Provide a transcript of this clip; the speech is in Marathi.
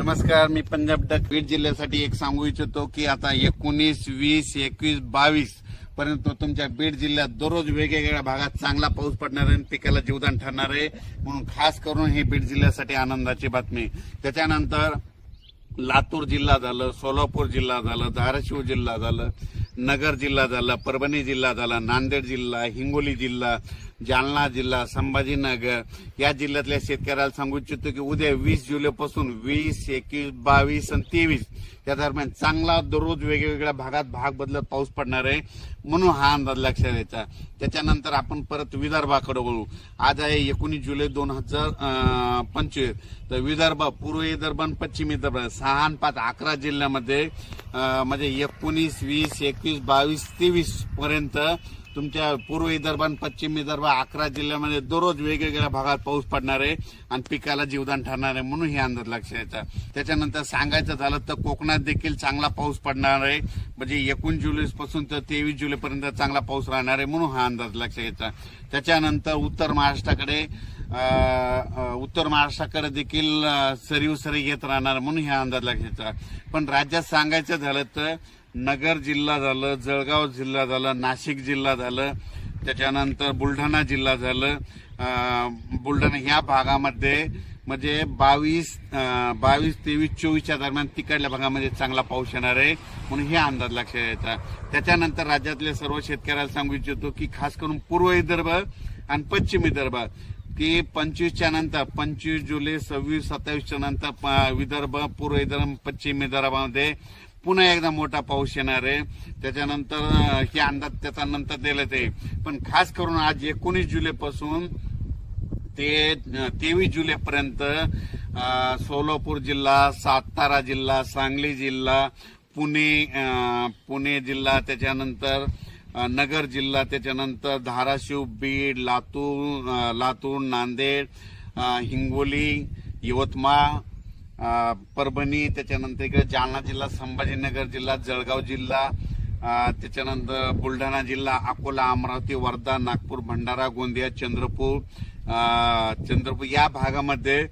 नमस्कार, मी पंजाब डक बीड जिल्ह्यासाठी एक सांगू इच्छितो की आता 19, 20, 21, 22 पर्यंत तुमच्या बीड जिल्ह्यात दररोज वेगवेगळ्या भागात चांगला पाऊस पडणार आहे, पिकाला जीवदान ठरणार आहे। म्हणून खास करून हे बीड जिल्ह्यासाठी आनंदाची बातमी। त्याच्यानंतर लातूर जिल्हा झालं, सोलापूर जिल्हा झालं, धाराशिव जिल्हा झालं, नगर जिल्हा झाला, परभणी जिल्हा झाला, नांदेड जिल्हा, हिंगोली जिल्हा, जालना जिल्हा, संभाजीनगर या जिल्ह्यातल्या शेतकऱ्याला सांगू इच्छितो की उद्या 20 जुलैपासून 20, 21, 22 आणि 23 या दरम्यान चांगला दररोज वेगवेगळ्या भागात भाग बदलत पाऊस पडणार आहे, म्हणून हा अंदाज लक्षात घ्यायचा। त्याच्यानंतर आपण परत विदर्भाकडे वळू। आज आहे 19 जुलै 2025। तर विदर्भ, पूर्व विदर्भ आणि पश्चिम विदर्भ 6 आणि 5 11 जिल्ह्यामध्ये म्हणजे 19, 20, 21, 22, 23 पर्यंत तुमच्या पूर्व विदर्भ आणि पश्चिम विदर्भ 11 जिल्ह्यामध्ये दररोज वेगवेगळ्या भागात पाऊस पडणार आहे आणि पिकाला जीवदान ठरणार आहे, म्हणून हे अंदाज लक्षात घ्यायचा। त्याच्यानंतर सांगायचं झालं तर कोकणात देखील चांगला पाऊस पडणार आहे, म्हणजे 19 जुलैपासून तर 23 जुलैपर्यंत चांगला पाऊस राहणार आहे, म्हणून हा अंदाज लक्षात घ्यायचा। त्याच्यानंतर उत्तर महाराष्ट्राकडे देखील सरीव सरी येत राहणार, म्हणून हा अंदाज लक्षात घ्यायचा। पण राज्यात सांगायचं झालं तर नगर जिल्हा झालं, जळगाव जिल्हा झालं, नाशिक जिल्हा झालं, त्याच्यानंतर बुलढाणा जिल्हा झालं, बुलढाणा ह्या भागामध्ये म्हणजे 22, 23, 24च्या दरम्यान तिकडल्या भागामध्ये चांगला पाऊस येणार आहे, म्हणून हे अंदाज लक्षात घ्यायचा। त्याच्यानंतर राज्यातले सर्व शेतकऱ्याला सांगू इच्छितो की खास करून पूर्व विदर्भ आणि पश्चिम विदर्भ की 25च्या नंतर 25 जुलै, 26, 27च्या नंतर विदर्भ, पूर्व विदर्भ, पश्चिम विदर्भामध्ये पुन्हा एकदा मोठा पाऊस येणार आहे। त्याच्यानंतर हे अंदाज त्याचा नंतर दिले ते, पण खास करून आज 19 जुलैपासून ते 23 जुलैपर्यंत सोलापूर जिल्हा, सातारा जिल्हा, सांगली जिल्हा, पुणे जिल्हा, त्याच्यानंतर नगर जिल्हा, त्याच्यानंतर धाराशिव, बीड, लातूर, नांदेड, हिंगोली, यवतमाळ, परभणी, त्याच्यानंतर इकडे जालना जिल्हा, संभाजीनगर जिल्हा, जळगाव जिल्हा, त्याच्यानंतर बुलढाणा जिल्हा, अकोला, अमरावती, वर्धा, नागपूर, भंडारा, गोंदिया, चंद्रपूर या भागामध्ये